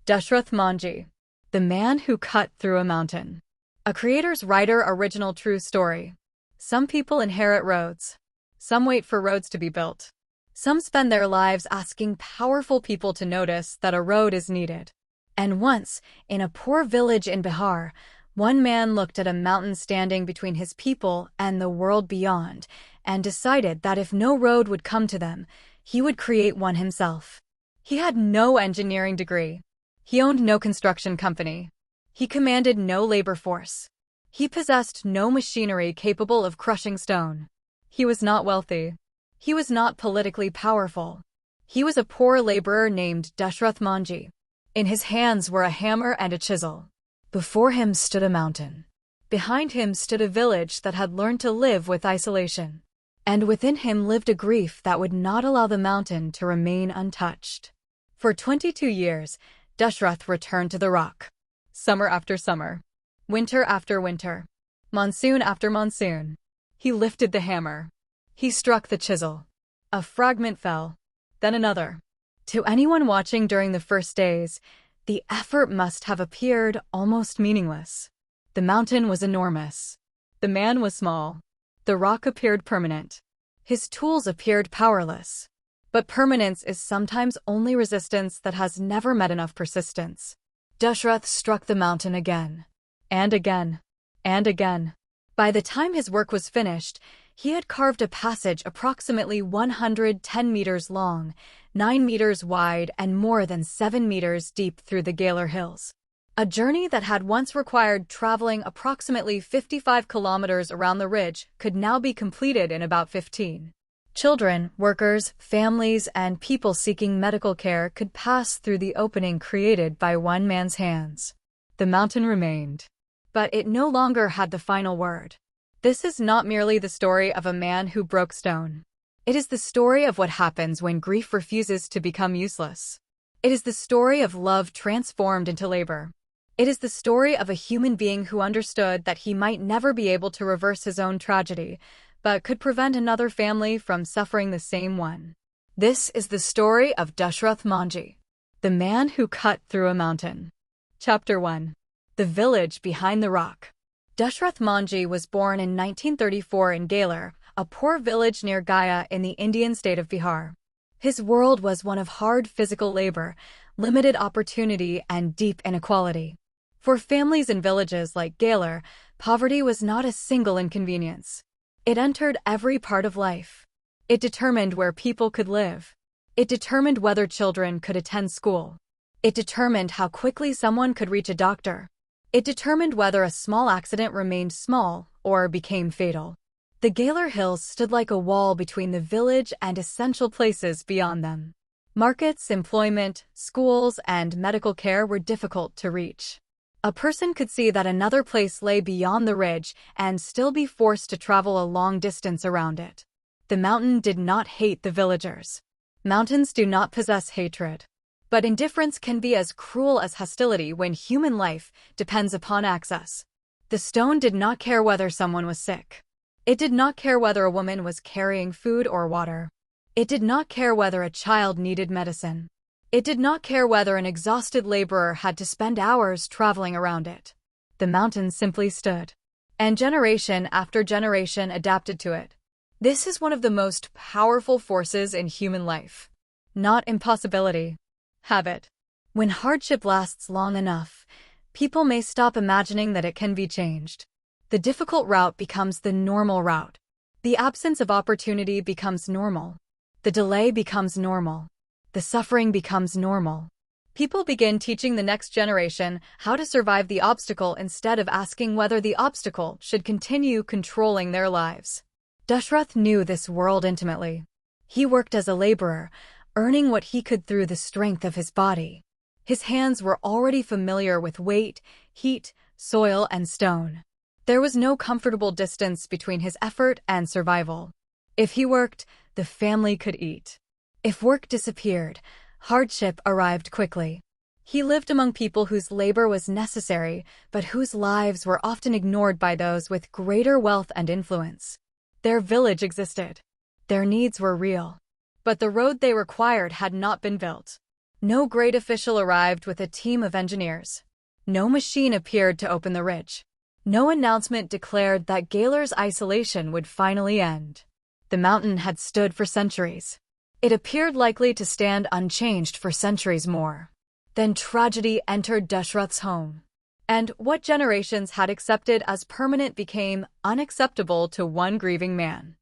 Dashrath Manjhi, The Man Who Cut Through a Mountain. A creator's writer original true story. Some people inherit roads. Some wait for roads to be built. Some spend their lives asking powerful people to notice that a road is needed. And once, in a poor village in Bihar, one man looked at a mountain standing between his people and the world beyond, and decided that if no road would come to them, he would create one himself. He had no engineering degree. He owned no construction company. He commanded no labor force. He possessed no machinery capable of crushing stone. He was not wealthy. He was not politically powerful. He was a poor laborer named Dashrath Manjhi. In his hands were a hammer and a chisel. Before him stood a mountain. Behind him stood a village that had learned to live with isolation. And within him lived a grief that would not allow the mountain to remain untouched. For 22 years, Dashrath returned to the rock. Summer after summer, winter after winter, monsoon after monsoon. He lifted the hammer. He struck the chisel. A fragment fell, then another. To anyone watching during the first days, the effort must have appeared almost meaningless. The mountain was enormous. The man was small. The rock appeared permanent. His tools appeared powerless. But permanence is sometimes only resistance that has never met enough persistence. Dashrath struck the mountain again, and again, and again. By the time his work was finished, he had carved a passage approximately 110 meters long, 9 meters wide, and more than 7 meters deep through the Gehlaur hills. A journey that had once required traveling approximately 55 kilometers around the ridge could now be completed in about 15. Children, workers, families, and people seeking medical care could pass through the opening created by one man's hands. The mountain remained. But it no longer had the final word. This is not merely the story of a man who broke stone. It is the story of what happens when grief refuses to become useless. It is the story of love transformed into labor. It is the story of a human being who understood that he might never be able to reverse his own tragedy, but could prevent another family from suffering the same one. This is the story of Dashrath Manjhi, the man who cut through a mountain. Chapter 1. The Village Behind the Rock. Dashrath Manjhi was born in 1934 in Gehlaur, a poor village near Gaya in the Indian state of Bihar. His world was one of hard physical labor, limited opportunity, and deep inequality. For families in villages like Gehlaur, poverty was not a single inconvenience. It entered every part of life. It determined where people could live. It determined whether children could attend school. It determined how quickly someone could reach a doctor. It determined whether a small accident remained small or became fatal. The Gehlaur hills stood like a wall between the village and essential places beyond them. Markets, employment, schools, and medical care were difficult to reach. A person could see that another place lay beyond the ridge and still be forced to travel a long distance around it. The mountain did not hate the villagers. Mountains do not possess hatred. But indifference can be as cruel as hostility when human life depends upon access. The stone did not care whether someone was sick. It did not care whether a woman was carrying food or water. It did not care whether a child needed medicine. It did not care whether an exhausted laborer had to spend hours traveling around it. The mountain simply stood. And generation after generation adapted to it. This is one of the most powerful forces in human life. Not impossibility. Habit. When hardship lasts long enough, people may stop imagining that it can be changed. The difficult route becomes the normal route. The absence of opportunity becomes normal. The delay becomes normal. The suffering becomes normal. People begin teaching the next generation how to survive the obstacle instead of asking whether the obstacle should continue controlling their lives. Dashrath knew this world intimately. He worked as a laborer, earning what he could through the strength of his body. His hands were already familiar with weight, heat, soil, and stone. There was no comfortable distance between his effort and survival. If he worked, the family could eat. If work disappeared, hardship arrived quickly. He lived among people whose labor was necessary, but whose lives were often ignored by those with greater wealth and influence. Their village existed. Their needs were real. But the road they required had not been built. No great official arrived with a team of engineers. No machine appeared to open the ridge. No announcement declared that Gehlaur's isolation would finally end. The mountain had stood for centuries. It appeared likely to stand unchanged for centuries more. Then tragedy entered Dashrath's home. And what generations had accepted as permanent became unacceptable to one grieving man.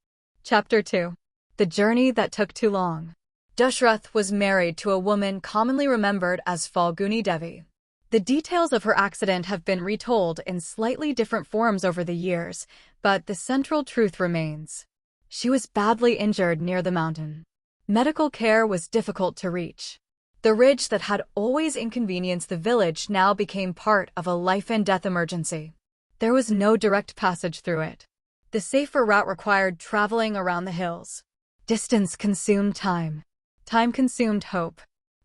Chapter 2. The Journey That Took Too Long. Dashrath was married to a woman commonly remembered as Falguni Devi. The details of her accident have been retold in slightly different forms over the years, but the central truth remains. She was badly injured near the mountain. Medical care was difficult to reach. The ridge that had always inconvenienced the village now became part of a life-and-death emergency. There was no direct passage through it. The safer route required traveling around the hills. Distance consumed time. Time consumed hope.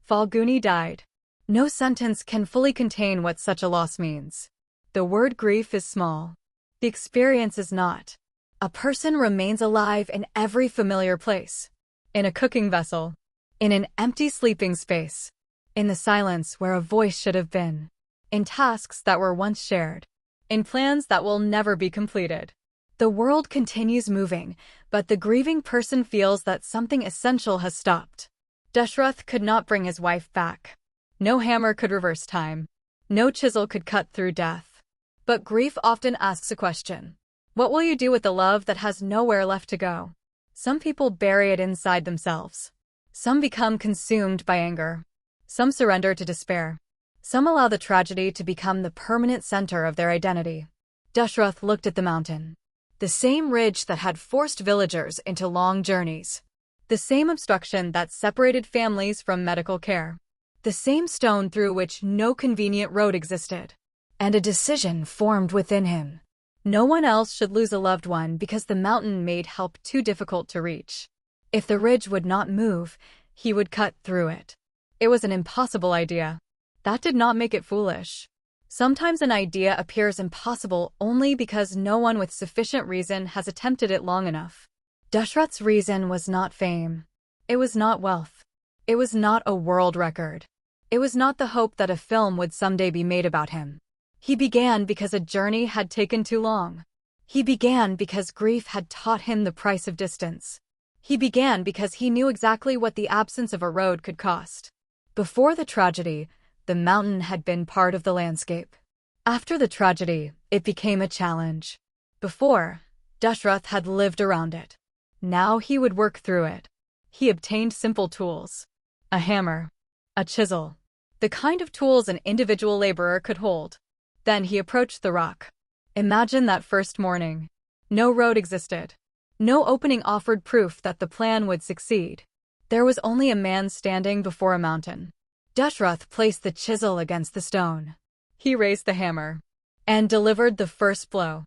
Falguni died. No sentence can fully contain what such a loss means. The word grief is small. The experience is not. A person remains alive in every familiar place. In a cooking vessel. In an empty sleeping space. In the silence where a voice should have been. In tasks that were once shared. In plans that will never be completed. The world continues moving, but the grieving person feels that something essential has stopped. Dashrath could not bring his wife back. No hammer could reverse time. No chisel could cut through death. But grief often asks a question. What will you do with the love that has nowhere left to go? Some people bury it inside themselves. Some become consumed by anger. Some surrender to despair. Some allow the tragedy to become the permanent center of their identity. Dashrath looked at the mountain. The same ridge that had forced villagers into long journeys. The same obstruction that separated families from medical care. The same stone through which no convenient road existed. And a decision formed within him. No one else should lose a loved one because the mountain made help too difficult to reach. If the ridge would not move, he would cut through it. It was an impossible idea. That did not make it foolish. Sometimes an idea appears impossible only because no one with sufficient reason has attempted it long enough. Dashrath's reason was not fame. It was not wealth. It was not a world record. It was not the hope that a film would someday be made about him. He began because a journey had taken too long. He began because grief had taught him the price of distance. He began because he knew exactly what the absence of a road could cost. Before the tragedy, the mountain had been part of the landscape. After the tragedy, it became a challenge. Before, Dashrath had lived around it. Now he would work through it. He obtained simple tools. A hammer. A chisel. The kind of tools an individual laborer could hold. Then he approached the rock. Imagine that first morning. No road existed. No opening offered proof that the plan would succeed. There was only a man standing before a mountain. Dashrath placed the chisel against the stone. He raised the hammer. And delivered the first blow.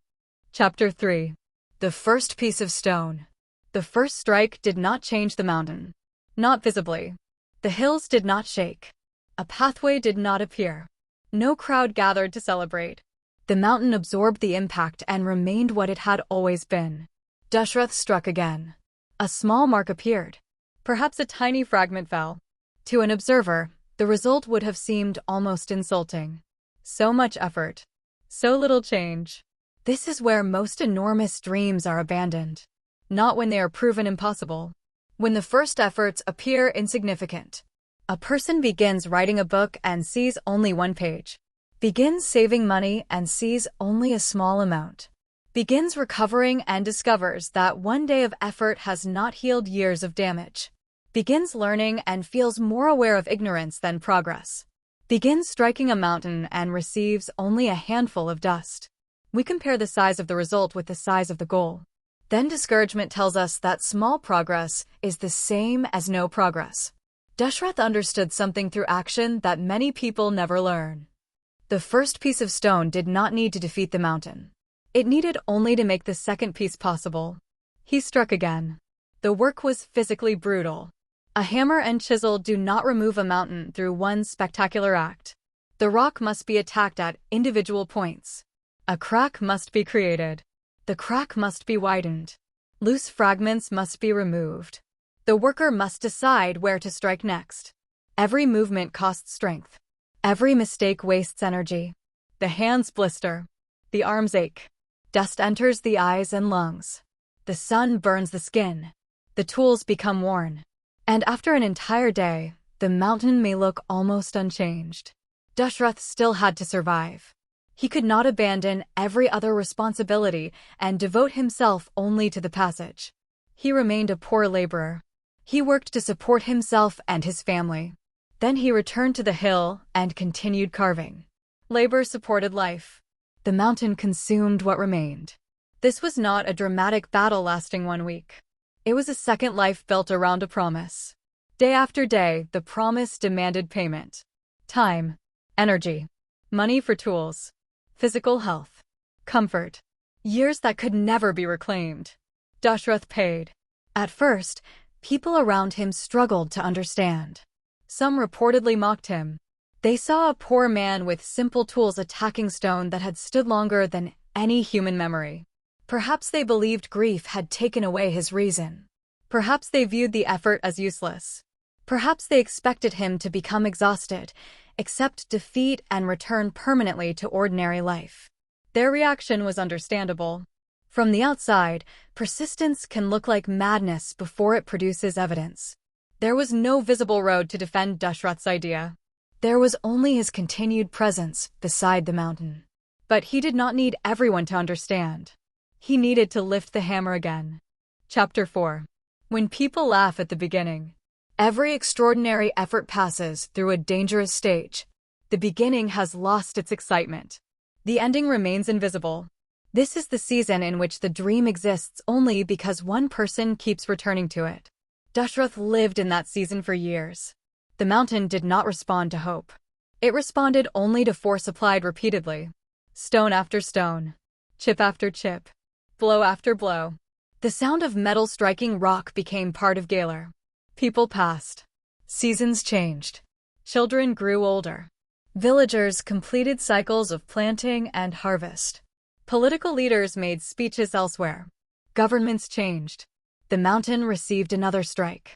Chapter 3. The first piece of stone. The first strike did not change the mountain. Not visibly. The hills did not shake. A pathway did not appear. No crowd gathered to celebrate. The mountain absorbed the impact and remained what it had always been. Dashrath struck again. A small mark appeared. Perhaps a tiny fragment fell. To an observer, the result would have seemed almost insulting. So much effort. So little change. This is where most enormous dreams are abandoned. Not when they are proven impossible. When the first efforts appear insignificant. A person begins writing a book and sees only one page. Begins saving money and sees only a small amount. Begins recovering and discovers that one day of effort has not healed years of damage. Begins learning and feels more aware of ignorance than progress. Begins striking a mountain and receives only a handful of dust. We compare the size of the result with the size of the goal. Then discouragement tells us that small progress is the same as no progress. Dashrath understood something through action that many people never learn. The first piece of stone did not need to defeat the mountain. It needed only to make the second piece possible. He struck again. The work was physically brutal. A hammer and chisel do not remove a mountain through one spectacular act. The rock must be attacked at individual points. A crack must be created. The crack must be widened. Loose fragments must be removed. The worker must decide where to strike next. Every movement costs strength. Every mistake wastes energy. The hands blister. The arms ache. Dust enters the eyes and lungs. The sun burns the skin. The tools become worn. And after an entire day, the mountain may look almost unchanged. Dashrath still had to survive. He could not abandon every other responsibility and devote himself only to the passage. He remained a poor laborer. He worked to support himself and his family. Then he returned to the hill and continued carving. Labor supported life. The mountain consumed what remained. This was not a dramatic battle lasting 1 week. It was a second life built around a promise. Day after day, the promise demanded payment. Time, energy, money for tools, physical health, comfort. Years that could never be reclaimed. Dashrath paid. At first, people around him struggled to understand. Some reportedly mocked him. They saw a poor man with simple tools attacking stone that had stood longer than any human memory. Perhaps they believed grief had taken away his reason. Perhaps they viewed the effort as useless. Perhaps they expected him to become exhausted, accept defeat, and return permanently to ordinary life. Their reaction was understandable. From the outside, persistence can look like madness before it produces evidence. There was no visible road to defend Dashrath's idea. There was only his continued presence beside the mountain. But he did not need everyone to understand. He needed to lift the hammer again. Chapter 4. When people laugh at the beginning. Every extraordinary effort passes through a dangerous stage. The beginning has lost its excitement. The ending remains invisible. This is the season in which the dream exists only because one person keeps returning to it. Dashrath lived in that season for years. The mountain did not respond to hope. It responded only to force applied repeatedly. Stone after stone. Chip after chip. Blow after blow. The sound of metal striking rock became part of Gehlaur. People passed. Seasons changed. Children grew older. Villagers completed cycles of planting and harvest. Political leaders made speeches elsewhere. Governments changed. The mountain received another strike.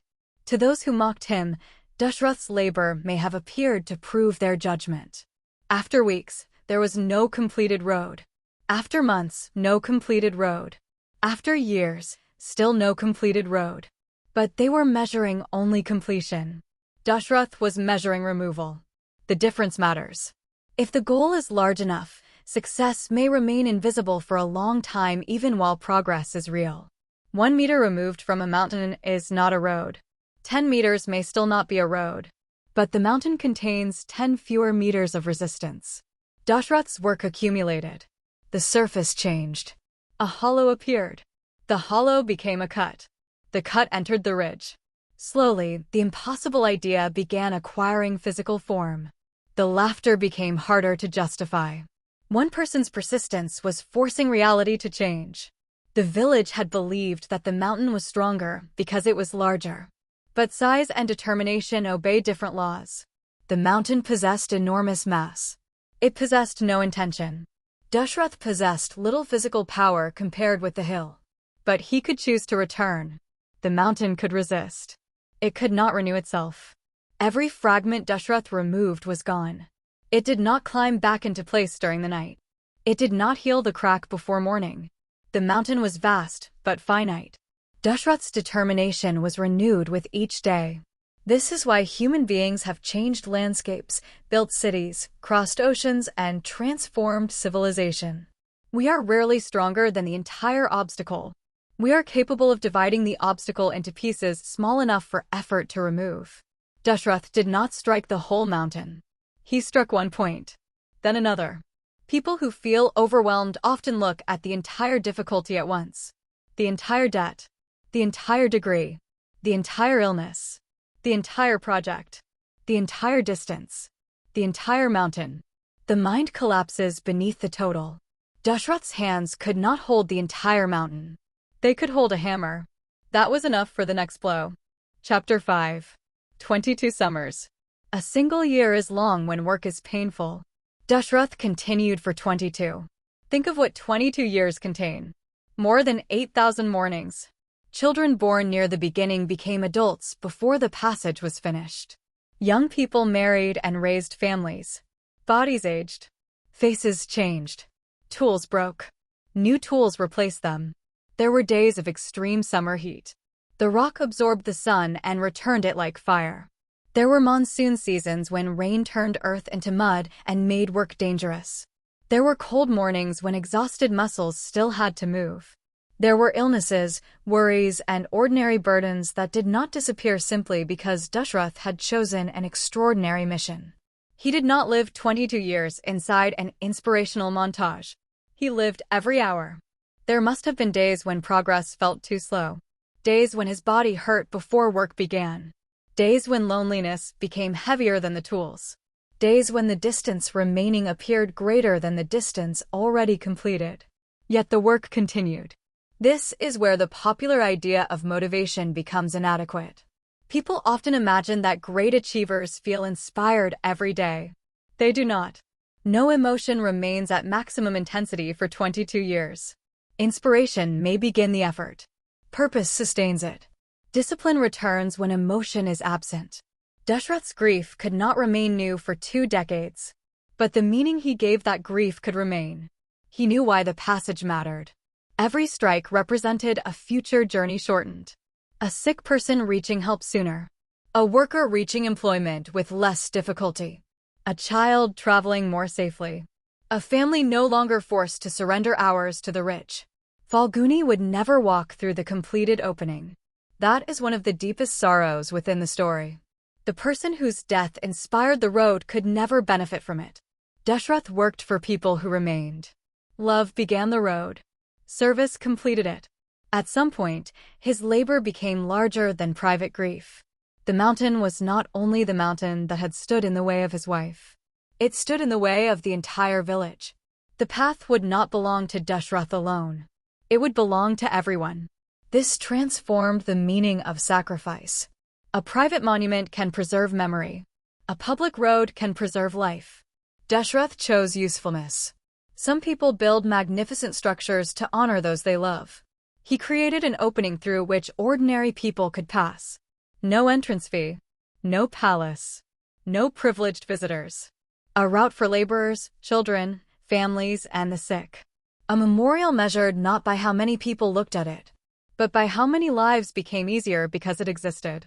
To those who mocked him, Dashrath's labor may have appeared to prove their judgment. After weeks, there was no completed road. After months, no completed road. After years, still no completed road. But they were measuring only completion. Dashrath was measuring removal. The difference matters. If the goal is large enough, success may remain invisible for a long time even while progress is real. 1 meter removed from a mountain is not a road. 10 meters may still not be a road. But the mountain contains 10 fewer meters of resistance. Dashrath's work accumulated. The surface changed. A hollow appeared. The hollow became a cut. The cut entered the ridge. Slowly, the impossible idea began acquiring physical form. The laughter became harder to justify. One person's persistence was forcing reality to change. The village had believed that the mountain was stronger because it was larger. But size and determination obey different laws. The mountain possessed enormous mass. It possessed no intention. Dashrath possessed little physical power compared with the hill. But he could choose to return. The mountain could resist. It could not renew itself. Every fragment Dashrath removed was gone. It did not climb back into place during the night. It did not heal the crack before morning. The mountain was vast, but finite. Dashrath's determination was renewed with each day. This is why human beings have changed landscapes, built cities, crossed oceans, and transformed civilization. We are rarely stronger than the entire obstacle. We are capable of dividing the obstacle into pieces small enough for effort to remove. Dashrath did not strike the whole mountain. He struck one point, then another. People who feel overwhelmed often look at the entire difficulty at once. The entire debt, the entire degree, the entire illness, the entire project, the entire distance, the entire mountain. The mind collapses beneath the total. Dashrath's hands could not hold the entire mountain. They could hold a hammer. That was enough for the next blow. Chapter 5. 22 Summers. A single year is long when work is painful. Dashrath continued for 22. Think of what 22 years contain. More than 8,000 mornings. Children born near the beginning became adults before the passage was finished. Young people married and raised families. Bodies aged. Faces changed. Tools broke. New tools replaced them. There were days of extreme summer heat. The rock absorbed the sun and returned it like fire. There were monsoon seasons when rain turned earth into mud and made work dangerous. There were cold mornings when exhausted muscles still had to move. There were illnesses, worries, and ordinary burdens that did not disappear simply because Dashrath had chosen an extraordinary mission. He did not live 22 years inside an inspirational montage. He lived every hour. There must have been days when progress felt too slow. Days when his body hurt before work began. Days when loneliness became heavier than the tools. Days when the distance remaining appeared greater than the distance already completed. Yet the work continued. This is where the popular idea of motivation becomes inadequate. People often imagine that great achievers feel inspired every day. They do not. No emotion remains at maximum intensity for 22 years. Inspiration may begin the effort. Purpose sustains it. Discipline returns when emotion is absent. Dashrath's grief could not remain new for 2 decades. But the meaning he gave that grief could remain. He knew why the passage mattered. Every strike represented a future journey shortened. A sick person reaching help sooner. A worker reaching employment with less difficulty. A child traveling more safely. A family no longer forced to surrender hours to the rich. Falguni would never walk through the completed opening. That is one of the deepest sorrows within the story. The person whose death inspired the road could never benefit from it. Dashrath worked for people who remained. Love began the road. Service completed it. At some point, his labor became larger than private grief. The mountain was not only the mountain that had stood in the way of his wife. It stood in the way of the entire village. The path would not belong to Dashrath alone. It would belong to everyone. This transformed the meaning of sacrifice. A private monument can preserve memory. A public road can preserve life. Dashrath chose usefulness. Some people build magnificent structures to honor those they love. He created an opening through which ordinary people could pass. No entrance fee. No palace. No privileged visitors. A route for laborers, children, families, and the sick. A memorial measured not by how many people looked at it, but by how many lives became easier because it existed.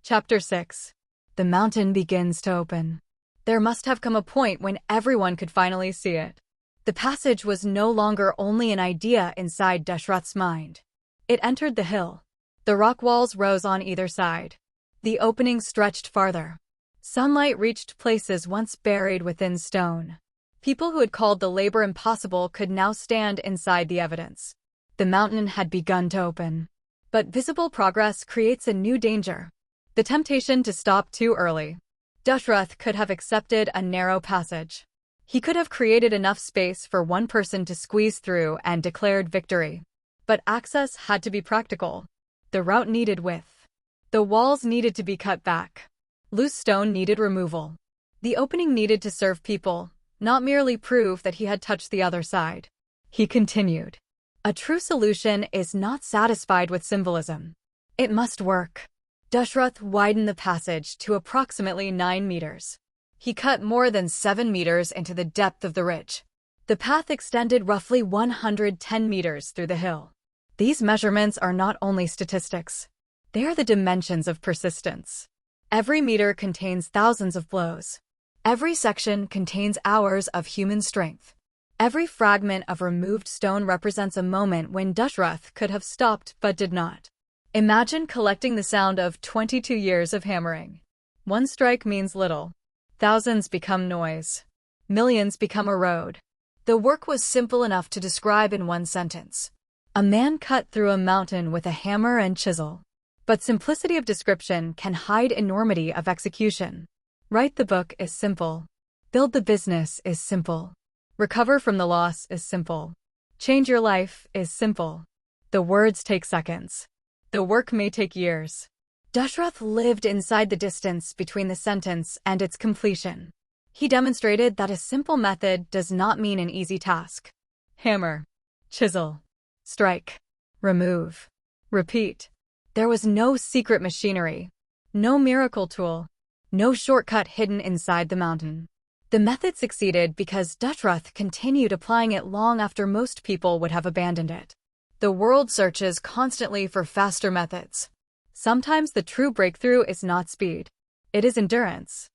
Chapter 6. The mountain begins to open. There must have come a point when everyone could finally see it. The passage was no longer only an idea inside Dashrath's mind. It entered the hill. The rock walls rose on either side. The opening stretched farther. Sunlight reached places once buried within stone. People who had called the labor impossible could now stand inside the evidence. The mountain had begun to open. But visible progress creates a new danger. The temptation to stop too early. Dashrath could have accepted a narrow passage. He could have created enough space for one person to squeeze through and declared victory. But access had to be practical. The route needed width. The walls needed to be cut back. Loose stone needed removal. The opening needed to serve people, not merely prove that he had touched the other side. He continued. A true solution is not satisfied with symbolism. It must work. Dashrath widened the passage to approximately 9 meters. He cut more than 7 meters into the depth of the ridge. The path extended roughly 110 meters through the hill. These measurements are not only statistics. They are the dimensions of persistence. Every meter contains thousands of blows. Every section contains hours of human strength. Every fragment of removed stone represents a moment when Dashrath could have stopped but did not. Imagine collecting the sound of 22 years of hammering. One strike means little. Thousands become noise. Millions become a road. The work was simple enough to describe in one sentence. A man cut through a mountain with a hammer and chisel. But simplicity of description can hide enormity of execution. Write the book is simple. Build the business is simple. Recover from the loss is simple. Change your life is simple. The words take seconds. The work may take years. Dashrath lived inside the distance between the sentence and its completion. He demonstrated that a simple method does not mean an easy task. Hammer. Chisel. Strike. Remove. Repeat. There was no secret machinery. No miracle tool. No shortcut hidden inside the mountain. The method succeeded because Dashrath continued applying it long after most people would have abandoned it. The world searches constantly for faster methods. Sometimes the true breakthrough is not speed. It is endurance.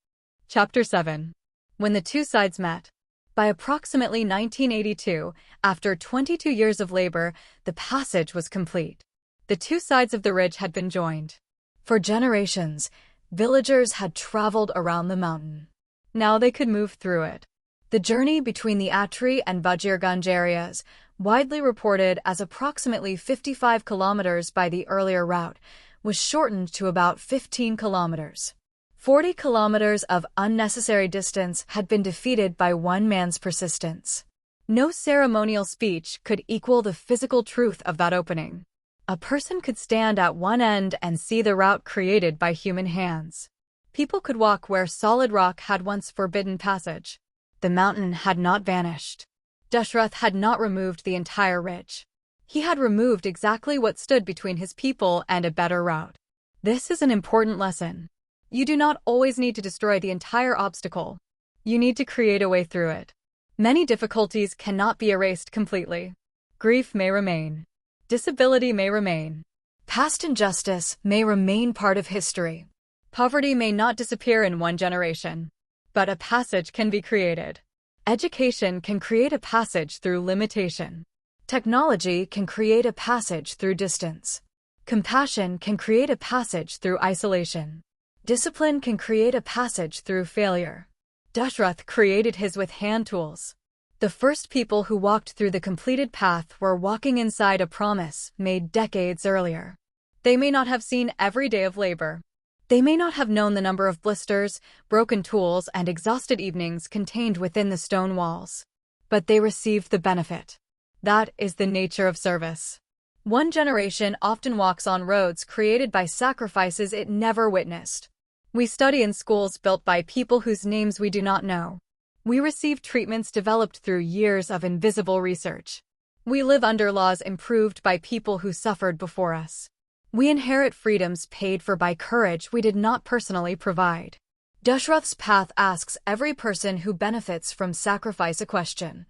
Chapter 7. When the two sides met. By approximately 1982, after 22 years of labor, the passage was complete. The two sides of the ridge had been joined. For generations, villagers had traveled around the mountain. Now they could move through it. The journey between the Atri and Bajirganj areas, widely reported as approximately 55 kilometers by the earlier route, was shortened to about 15 kilometers. 40 kilometers of unnecessary distance had been defeated by one man's persistence. No ceremonial speech could equal the physical truth of that opening. A person could stand at one end and see the route created by human hands. People could walk where solid rock had once forbidden passage. The mountain had not vanished. Dashrath had not removed the entire ridge. He had removed exactly what stood between his people and a better route. This is an important lesson. You do not always need to destroy the entire obstacle. You need to create a way through it. Many difficulties cannot be erased completely. Grief may remain. Disability may remain. Past injustice may remain part of history. Poverty may not disappear in one generation, but a passage can be created. Education can create a passage through limitation. Technology can create a passage through distance. Compassion can create a passage through isolation. Discipline can create a passage through failure. Dashrath created his with hand tools. The first people who walked through the completed path were walking inside a promise made decades earlier. They may not have seen every day of labor. They may not have known the number of blisters, broken tools, and exhausted evenings contained within the stone walls. But they received the benefit. That is the nature of service. One generation often walks on roads created by sacrifices it never witnessed. We study in schools built by people whose names we do not know. We receive treatments developed through years of invisible research. We live under laws improved by people who suffered before us. We inherit freedoms paid for by courage we did not personally provide. Dashrath's path asks every person who benefits from sacrifice a question.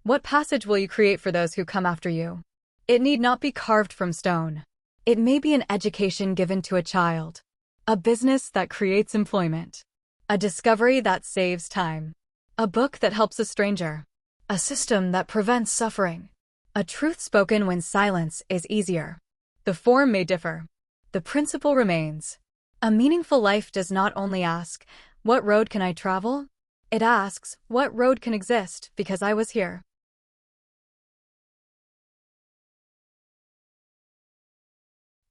What passage will you create for those who come after you? It need not be carved from stone. It may be an education given to a child, a business that creates employment, a discovery that saves time, a book that helps a stranger, a system that prevents suffering, a truth spoken when silence is easier. The form may differ. The principle remains. A meaningful life does not only ask, "What road can I travel?" It asks, "What road can exist because I was here?"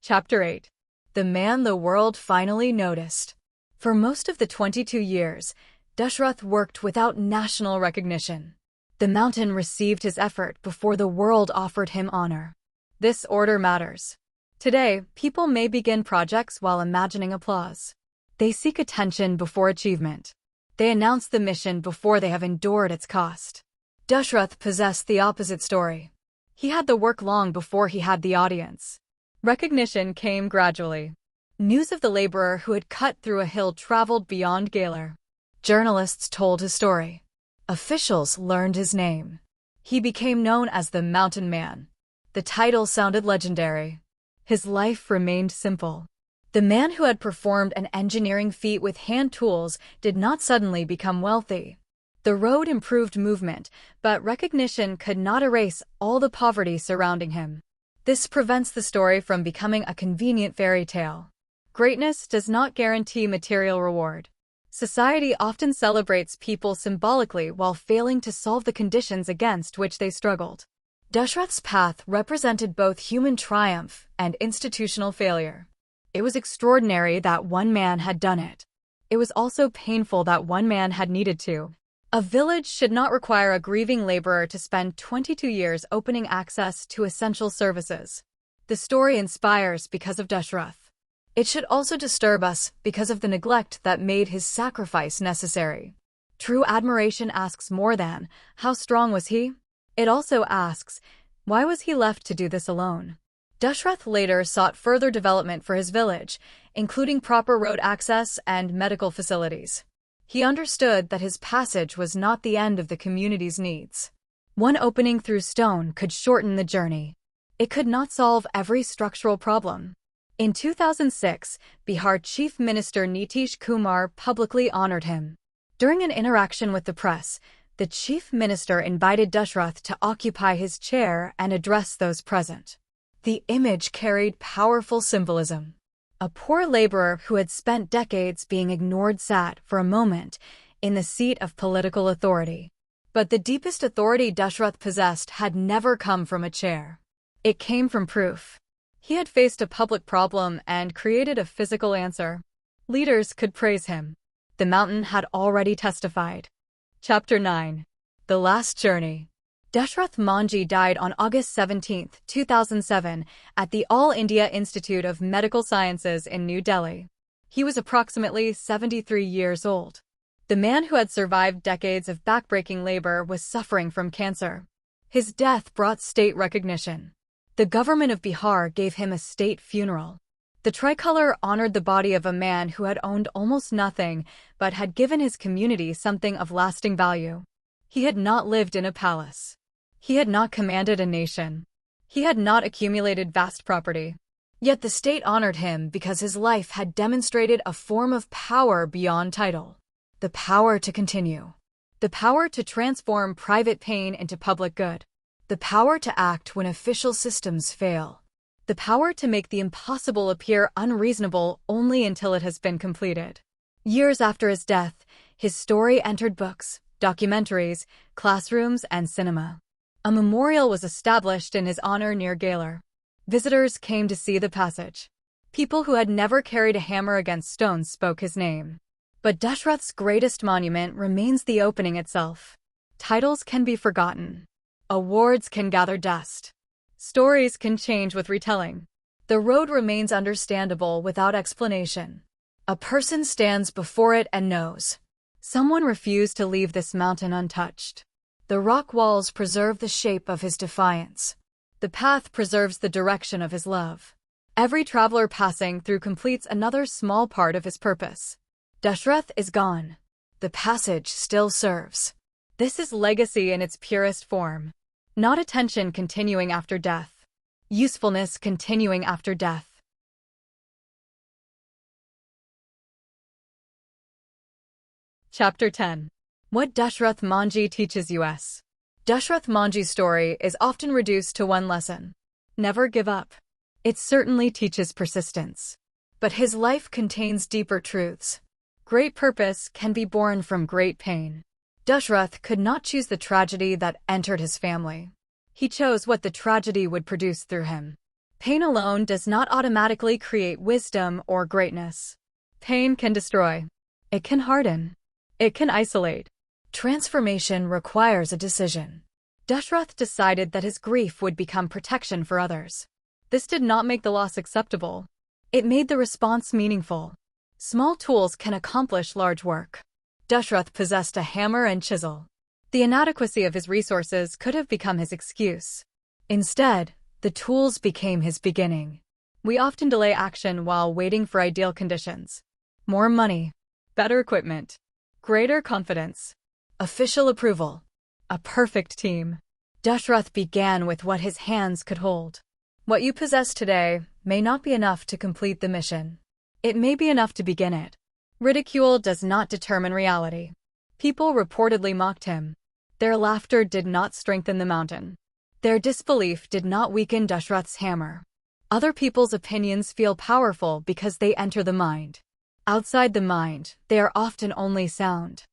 Chapter 8. The man the world finally noticed. For most of the 22 years, Dashrath worked without national recognition. The mountain received his effort before the world offered him honor. This order matters. Today, people may begin projects while imagining applause. They seek attention before achievement. They announce the mission before they have endured its cost. Dashrath possessed the opposite story. He had the work long before he had the audience. Recognition came gradually. News of the laborer who had cut through a hill traveled beyond Gehlaur. Journalists told his story. Officials learned his name. He became known as the Mountain Man. The title sounded legendary. His life remained simple. The man who had performed an engineering feat with hand tools did not suddenly become wealthy. The road improved movement, but recognition could not erase all the poverty surrounding him. This prevents the story from becoming a convenient fairy tale. Greatness does not guarantee material reward. Society often celebrates people symbolically while failing to solve the conditions against which they struggled. Dashrath's path represented both human triumph and institutional failure. It was extraordinary that one man had done it. It was also painful that one man had needed to. A village should not require a grieving laborer to spend 22 years opening access to essential services. The story inspires because of Dashrath. It should also disturb us because of the neglect that made his sacrifice necessary. True admiration asks more than, "How strong was he?" It also asks, "Why was he left to do this alone?" Dashrath later sought further development for his village, including proper road access and medical facilities. He understood that his passage was not the end of the community's needs. One opening through stone could shorten the journey. It could not solve every structural problem. In 2006, Bihar Chief Minister Nitish Kumar publicly honored him. During an interaction with the press, the Chief Minister invited Dashrath to occupy his chair and address those present. The image carried powerful symbolism. A poor laborer who had spent decades being ignored sat, for a moment, in the seat of political authority. But the deepest authority Dashrath possessed had never come from a chair. It came from proof. He had faced a public problem and created a physical answer. Leaders could praise him. The mountain had already testified. Chapter 9. The Last Journey. Dashrath Manjhi died on August 17, 2007, at the All India Institute of Medical Sciences in New Delhi. He was approximately 73 years old. The man who had survived decades of backbreaking labor was suffering from cancer. His death brought state recognition. The government of Bihar gave him a state funeral. The tricolor honored the body of a man who had owned almost nothing but had given his community something of lasting value. He had not lived in a palace. He had not commanded a nation. He had not accumulated vast property. Yet the state honored him because his life had demonstrated a form of power beyond title. The power to continue. The power to transform private pain into public good. The power to act when official systems fail. The power to make the impossible appear unreasonable only until it has been completed. Years after his death, his story entered books, documentaries, classrooms, and cinema. A memorial was established in his honor near Gehlaur. Visitors came to see the passage. People who had never carried a hammer against stones spoke his name. But Dashrath's greatest monument remains the opening itself. Titles can be forgotten. Awards can gather dust. Stories can change with retelling. The road remains understandable without explanation. A person stands before it and knows. Someone refused to leave this mountain untouched. The rock walls preserve the shape of his defiance. The path preserves the direction of his love. Every traveler passing through completes another small part of his purpose. Dashrath is gone. The passage still serves. This is legacy in its purest form. Not attention continuing after death. Usefulness continuing after death. Chapter 10. What Dashrath Manjhi teaches us. Dashrath Manjhi's story is often reduced to one lesson. Never give up. It certainly teaches persistence. But his life contains deeper truths. Great purpose can be born from great pain. Dashrath could not choose the tragedy that entered his family. He chose what the tragedy would produce through him. Pain alone does not automatically create wisdom or greatness. Pain can destroy. It can harden. It can isolate. Transformation requires a decision. Dashrath decided that his grief would become protection for others. This did not make the loss acceptable. It made the response meaningful. Small tools can accomplish large work. Dashrath possessed a hammer and chisel. The inadequacy of his resources could have become his excuse. Instead, the tools became his beginning. We often delay action while waiting for ideal conditions. More money, better equipment, greater confidence, official approval, a perfect team. Dashrath began with what his hands could hold. What you possess today may not be enough to complete the mission. It may be enough to begin it. Ridicule does not determine reality. People reportedly mocked him. Their laughter did not strengthen the mountain. Their disbelief did not weaken Dashrath's hammer. Other people's opinions feel powerful because they enter the mind. Outside the mind, they are often only sound.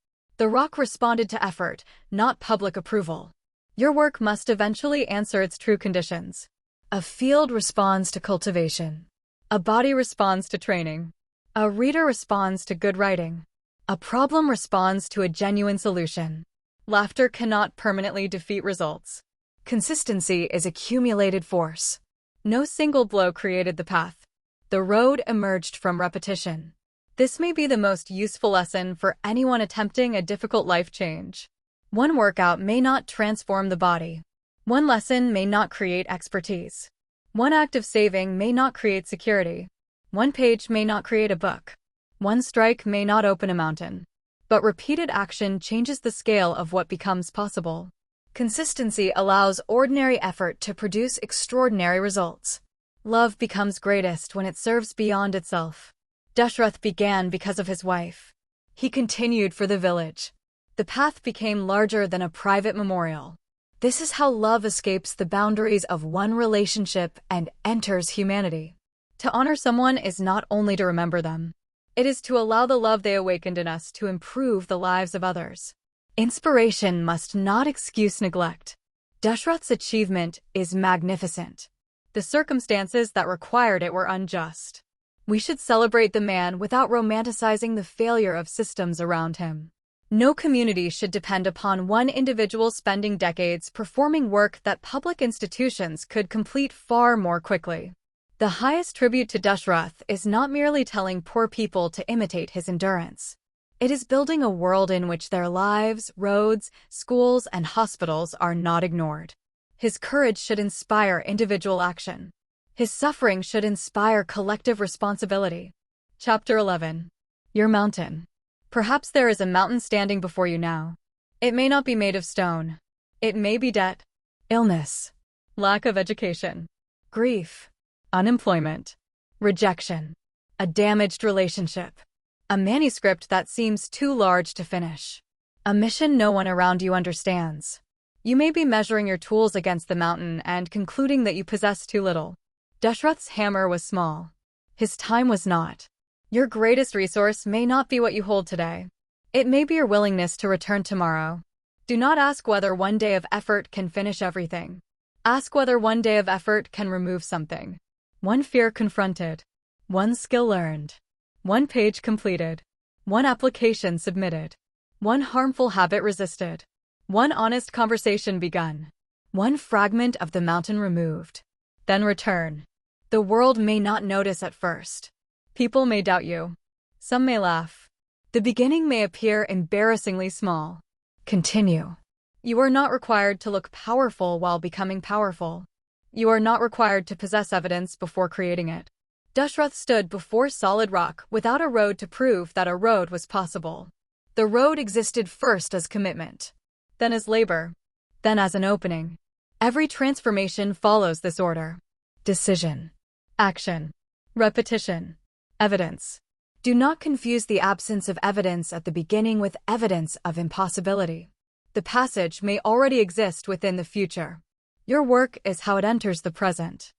The rock responded to effort, not public approval. Your work must eventually answer its true conditions. A field responds to cultivation. A body responds to training. A reader responds to good writing. A problem responds to a genuine solution. Laughter cannot permanently defeat results. Consistency is accumulated force. No single blow created the path. The road emerged from repetition. This may be the most useful lesson for anyone attempting a difficult life change. One workout may not transform the body. One lesson may not create expertise. One act of saving may not create security. One page may not create a book. One strike may not open a mountain. But repeated action changes the scale of what becomes possible. Consistency allows ordinary effort to produce extraordinary results. Love becomes greatest when it serves beyond itself. Dashrath began because of his wife. He continued for the village. The path became larger than a private memorial. This is how love escapes the boundaries of one relationship and enters humanity. To honor someone is not only to remember them. It is to allow the love they awakened in us to improve the lives of others. Inspiration must not excuse neglect. Dashrath's achievement is magnificent. The circumstances that required it were unjust. We should celebrate the man without romanticizing the failure of systems around him. No community should depend upon one individual spending decades performing work that public institutions could complete far more quickly. The highest tribute to Dashrath is not merely telling poor people to imitate his endurance. It is building a world in which their lives, roads, schools, and hospitals are not ignored. His courage should inspire individual action. His suffering should inspire collective responsibility. Chapter 11. Your mountain. Perhaps there is a mountain standing before you now. It may not be made of stone. It may be debt, illness, lack of education, grief, unemployment, rejection, a damaged relationship, a manuscript that seems too large to finish, a mission no one around you understands. You may be measuring your tools against the mountain and concluding that you possess too little. Dashrath's hammer was small. His time was not. Your greatest resource may not be what you hold today. It may be your willingness to return tomorrow. Do not ask whether one day of effort can finish everything. Ask whether one day of effort can remove something. One fear confronted. One skill learned. One page completed. One application submitted. One harmful habit resisted. One honest conversation begun. One fragment of the mountain removed. Then return. The world may not notice at first. People may doubt you. Some may laugh. The beginning may appear embarrassingly small. Continue. You are not required to look powerful while becoming powerful. You are not required to possess evidence before creating it. Dashrath stood before solid rock without a road to prove that a road was possible. The road existed first as commitment, then as labor, then as an opening. Every transformation follows this order. Decision, action, repetition, evidence. Do not confuse the absence of evidence at the beginning with evidence of impossibility. The passage may already exist within the future. Your work is how it enters the present.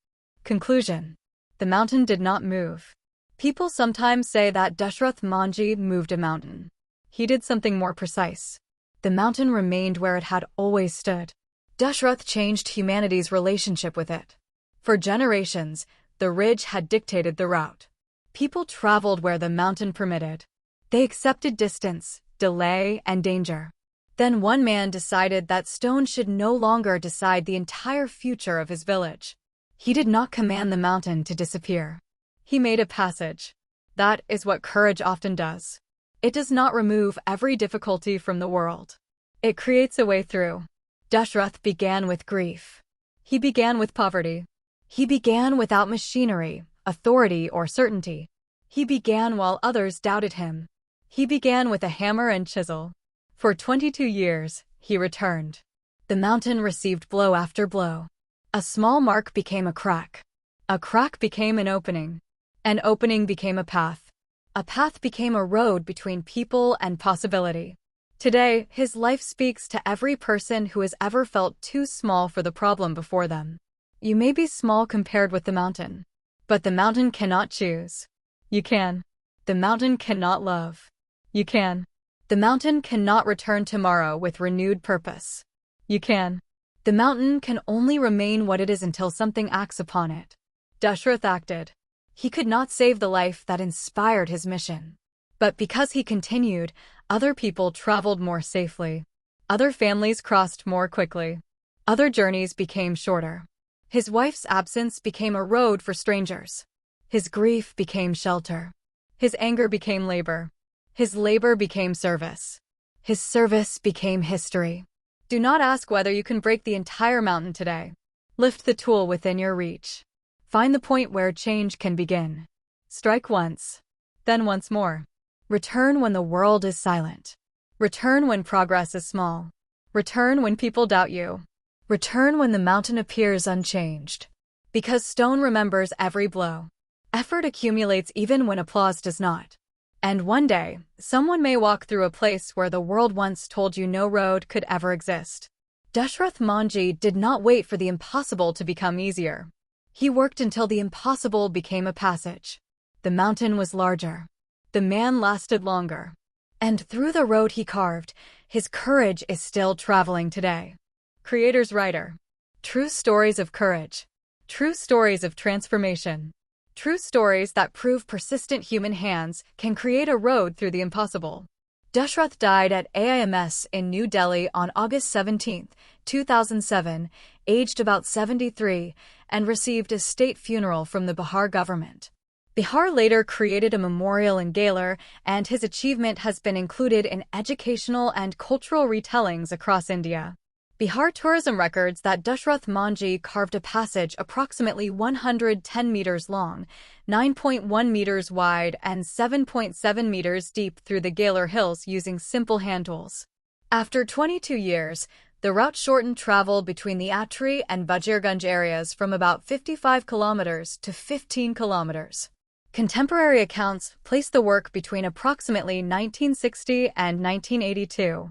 Conclusion. The mountain did not move. People sometimes say that Dashrath Manjhi moved a mountain. He did something more precise. The mountain remained where it had always stood. Dashrath changed humanity's relationship with it. For generations, the ridge had dictated the route. People traveled where the mountain permitted. They accepted distance, delay, and danger. Then one man decided that stone should no longer decide the entire future of his village. He did not command the mountain to disappear. He made a passage. That is what courage often does. It does not remove every difficulty from the world. It creates a way through. Dashrath began with grief. He began with poverty. He began without machinery, authority, or certainty. He began while others doubted him. He began with a hammer and chisel. For 22 years, he returned. The mountain received blow after blow. A small mark became a crack. A crack became an opening. An opening became a path. A path became a road between people and possibility. Today, his life speaks to every person who has ever felt too small for the problem before them. You may be small compared with the mountain, but the mountain cannot choose. You can. The mountain cannot love. You can. The mountain cannot return tomorrow with renewed purpose. You can. The mountain can only remain what it is until something acts upon it. Dashrath acted. He could not save the life that inspired his mission. But because he continued, other people traveled more safely. Other families crossed more quickly. Other journeys became shorter. His wife's absence became a road for strangers. His grief became shelter. His anger became labor. His labor became service. His service became history. Do not ask whether you can break the entire mountain today. Lift the tool within your reach. Find the point where change can begin. Strike once, then once more. Return when the world is silent. Return when progress is small. Return when people doubt you. Return when the mountain appears unchanged. Because stone remembers every blow. Effort accumulates even when applause does not. And one day, someone may walk through a place where the world once told you no road could ever exist. Dashrath Manjhi did not wait for the impossible to become easier. He worked until the impossible became a passage. The mountain was larger. The man lasted longer. And through the road he carved, his courage is still traveling today. Creator's writer. True stories of courage. True stories of transformation. True stories that prove persistent human hands can create a road through the impossible. Dashrath died at AIMS in New Delhi on August 17, 2007, aged about 73, and received a state funeral from the Bihar government. Bihar later created a memorial in Gehlaur, and his achievement has been included in educational and cultural retellings across India. Bihar tourism records that Dashrath Manjhi carved a passage approximately 110 meters long, 9.1 meters wide, and 7.7 meters deep through the Gehlaur hills using simple hand tools. After 22 years, the route shortened travel between the Atri and Vajirganj areas from about 55 kilometers to 15 kilometers. Contemporary accounts place the work between approximately 1960 and 1982.